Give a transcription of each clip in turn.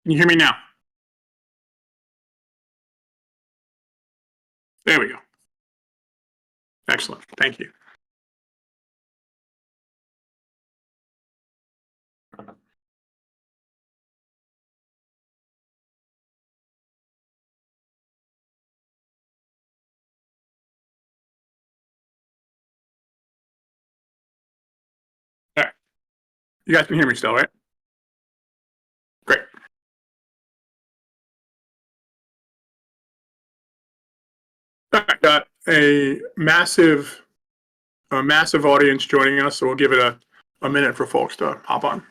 Can you hear me now? There we go. Excellent. Thank you. All right. You guys can hear me still, right? Great. All right. Got a massive audience joining us, so we'll give it a minute for folks to hop on.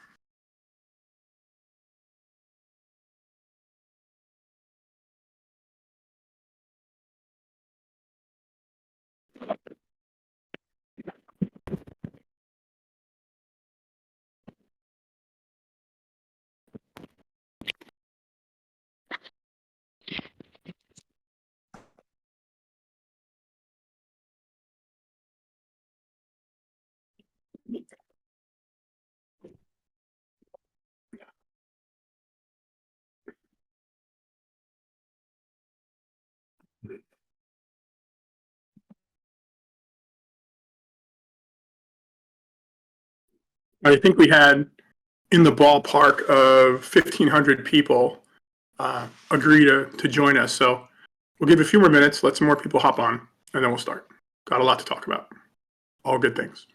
I think we had in the ballpark of 1,500 people agree to join us. So we'll give a few more minutes, let some more people hop on, and then we'll start. Got a lot to talk about. All good things.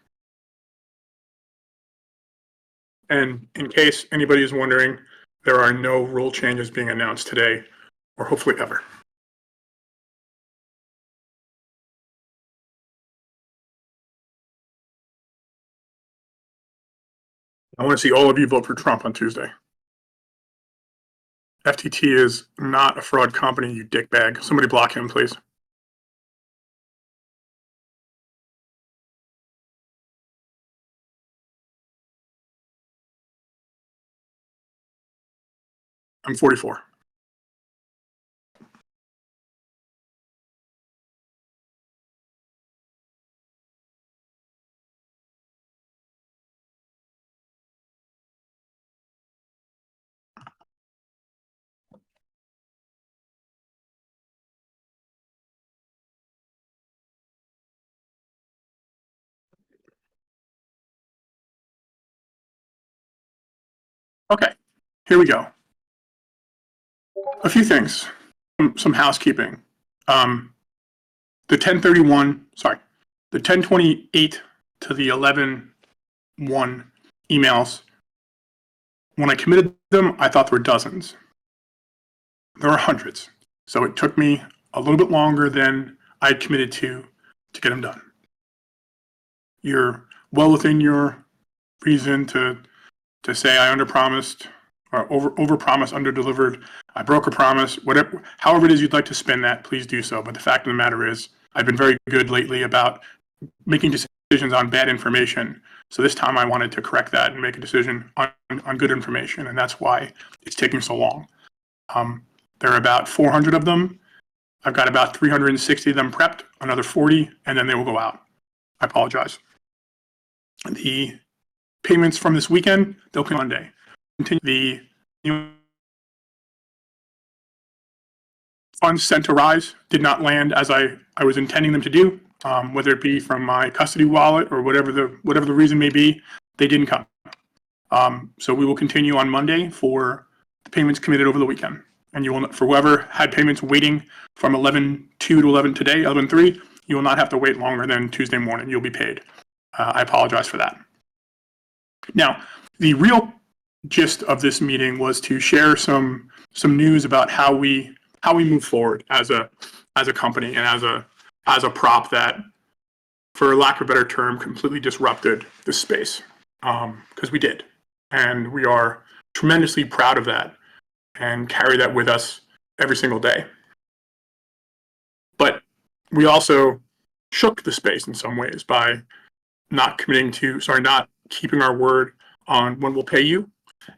And in case anybody is wondering, there are no rule changes being announced today, or hopefully ever. I want to see all of you vote for Trump on Tuesday. FTT is not a fraud company, you dickbag. Somebody block him, please. I'm 44. Okay, here we go. A few things, some housekeeping. The 1028 to the 11/1 emails, when I committed them, I thought there were dozens. There are hundreds. So it took me a little bit longer than I'd committed to get them done. You're well within your reason to say I underpromised or overpromised, underdelivered. I broke a promise. Whatever, however it is you'd like to spin that, please do so. But the fact of the matter is, I've been very good lately about making decisions on bad information. So this time I wanted to correct that and make a decision on good information, and that's why it's taking so long. There are about 400 of them. I've got about 360 of them prepped, another 40, and then they will go out. I apologize. The payments from this weekend, they'll come Monday. Continue the funds sent to Rise did not land as I was intending them to do, whether it be from my custody wallet or whatever the reason may be, they didn't come. So we will continue on Monday for the payments committed over the weekend. And you will, for whoever had payments waiting from 11/2 to 11 today, 11/3, you will not have to wait longer than Tuesday morning. You'll be paid. I apologize for that. Now, the real gist of this meeting was to share some news about how we move forward as a company and as a prop that, for lack of a better term, completely disrupted the space, because we did, and we are tremendously proud of that and carry that with us every single day. But we also shook the space in some ways by not keeping our word on when we'll pay you,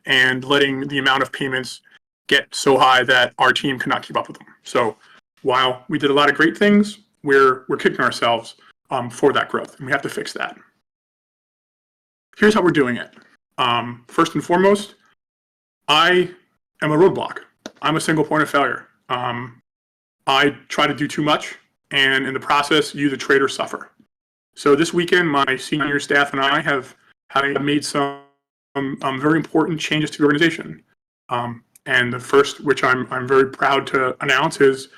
and letting the amount of payments get so high that our team cannot keep up with them. So while we did a lot of great things, we're kicking ourselves for that growth, and we have to fix that. Here's how we're doing it. First and foremost, I am a roadblock. I'm a single point of failure. I try to do too much, and in the process, you, the trader, suffer. So this weekend, my senior staff and I have made some very important changes to the organization. And the first, which I'm very proud to announce, is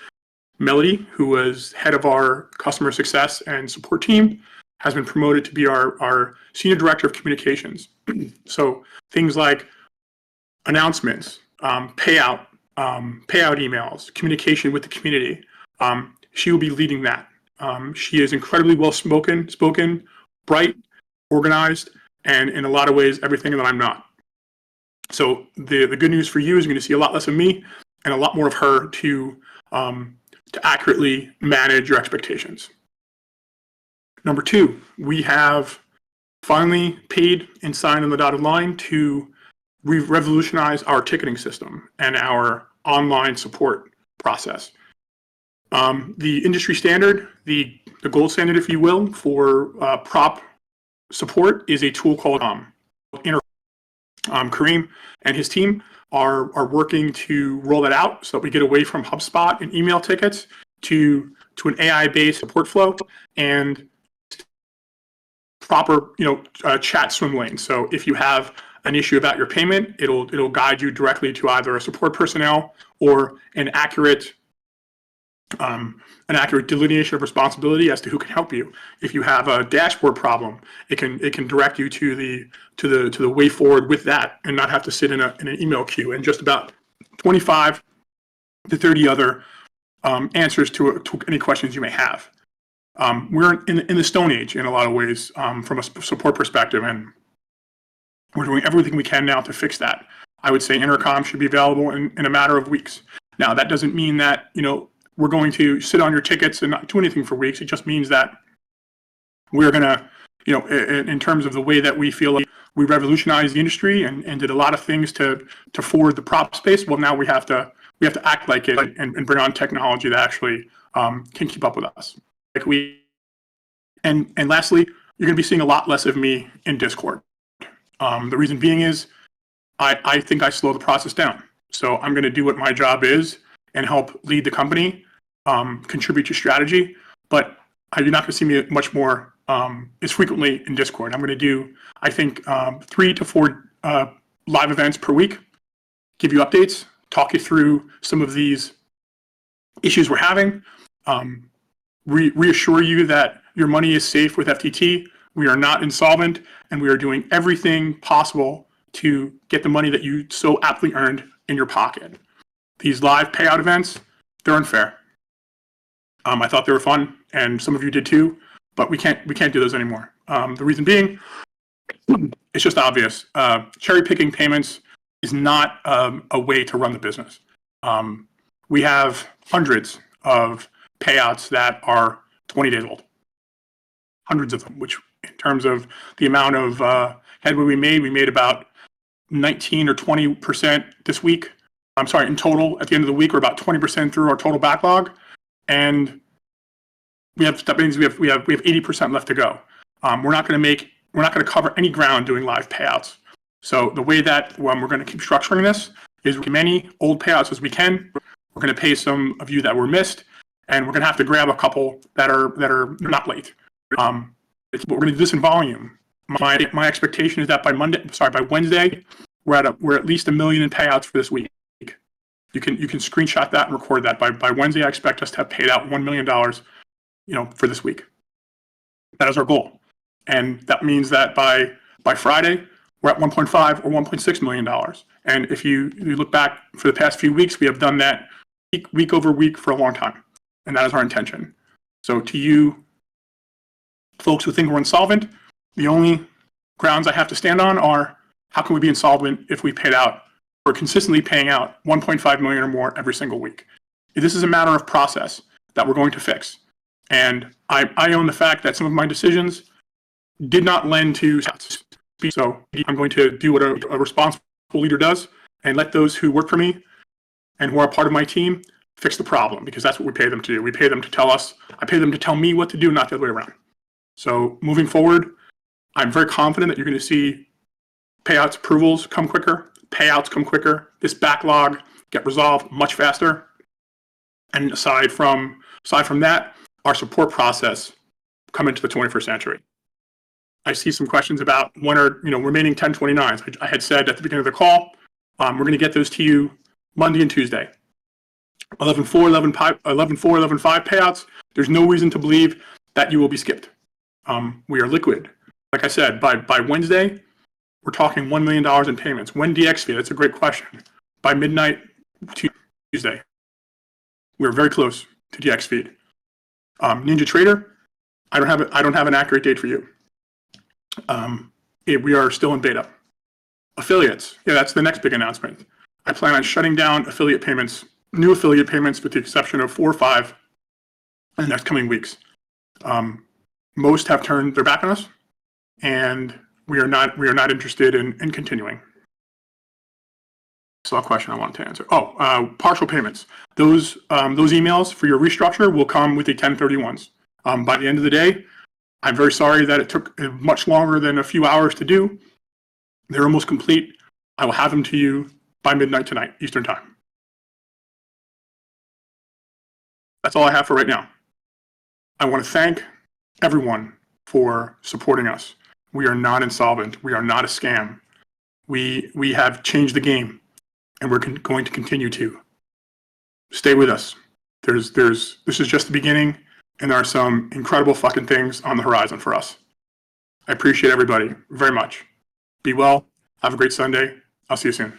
Melody, who was head of our customer success and support team, has been promoted to be our senior director of communications. So things like announcements, payout emails, communication with the community. She will be leading that. She is incredibly well spoken, bright, organized, and in a lot of ways, everything that I'm not. So the good news for you is you're going to see a lot less of me and a lot more of her to accurately manage your expectations. Number two, we have finally paid and signed on the dotted line to revolutionize our ticketing system and our online support process. The industry standard, the gold standard, if you will, for prop support is a tool called Kareem and his team are working to roll that out so that we get away from HubSpot and email tickets to an AI-based support flow and proper chat swim lane. So if you have an issue about your payment, it'll guide you directly to either a support personnel or an accurate delineation of responsibility as to who can help you. If you have a dashboard problem, it can direct you to the way forward with that and not have to sit in an email queue, and just about 25 to 30 other answers to any questions you may have. We're in the Stone Age in a lot of ways from a support perspective, and we're doing everything we can now to fix that. I would say Intercom should be available in a matter of weeks. Now, that doesn't mean that we're going to sit on your tickets and not do anything for weeks. It just means that we're going to, in terms of the way that we feel like we revolutionized the industry and did a lot of things to forward the prop space. Well, now we have to act like it and bring on technology that actually can keep up with us. And lastly, you're going to be seeing a lot less of me in Discord. The reason being is I think I slow the process down. So I'm going to do what my job is and help lead the company, contribute to strategy, but you're not going to see me much more as frequently in Discord. I'm going to do, I think, 3 to 4 live events per week, give you updates, talk you through some of these issues we're having, reassure you that your money is safe with FTT. We are not insolvent, and we are doing everything possible to get the money that you so aptly earned in your pocket. These live payout events, they're unfair. I thought they were fun, and some of you did too, but we can't do those anymore. The reason being, it's just obvious. Cherry picking payments is not a way to run the business. We have hundreds of payouts that are 20 days old. Hundreds of them, which in terms of the amount of headway we made about 19 or 20% this week. I'm sorry, in total, at the end of the week, we're about 20% through our total backlog, and that means we have 80% left to go. We're not going to cover any ground doing live payouts. So the way that we're going to keep structuring this is as many old payouts as we can. We're going to pay some of you that were missed, and we're going to have to grab a couple that are not late. We're going to do this in volume. My expectation is that by Wednesday, we're at least 1 million in payouts for this week. You can screenshot that and record that. By Wednesday, I expect us to have paid out $1 million, for this week. That is our goal, and that means that by Friday, we're at 1.5 or 1.6 million dollars. And if you look back for the past few weeks, we have done that week over week for a long time, and that is our intention. So to you folks who think we're insolvent, the only grounds I have to stand on are how can we be insolvent if we paid out or consistently paying out 1.5 million or more every single week. This is a matter of process that we're going to fix. And I own the fact that some of my decisions did not lend to speed. So I'm going to do what a responsible leader does and let those who work for me and who are part of my team fix the problem, because that's what we pay them to do. We pay them to I pay them to tell me what to do, not the other way around. So moving forward, I'm very confident that you're going to see payouts approvals come quicker, payouts come quicker. This backlog get resolved much faster. And aside from that, our support process come into the 21st century. I see some questions about when are remaining 1029s. I had said at the beginning of the call, we're going to get those to you Monday and Tuesday. 11.4, 11.5 payouts. There's no reason to believe that you will be skipped. We are liquid. Like I said, by Wednesday, we're talking $1 million in payments. When DX fee? That's a great question. By midnight Tuesday, we're very close to DX feed. Ninja Trader, I don't have an accurate date for you. We are still in beta. Affiliates, yeah, that's the next big announcement. I plan on shutting down affiliate payments, new affiliate payments, with the exception of 4 or 5 in the next coming weeks. Most have turned their back on us, and we are not interested in continuing. So a question I wanted to answer. Partial payments. Those emails for your restructure will come with the 1031s. By the end of the day, I'm very sorry that it took much longer than a few hours to do. They're almost complete. I will have them to you by midnight tonight, Eastern Time. That's all I have for right now. I want to thank everyone for supporting us. We are not insolvent. We are not a scam. We have changed the game, and we're going to continue to. Stay with us. This is just the beginning, and there are some incredible fucking things on the horizon for us. I appreciate everybody very much. Be well. Have a great Sunday. I'll see you soon.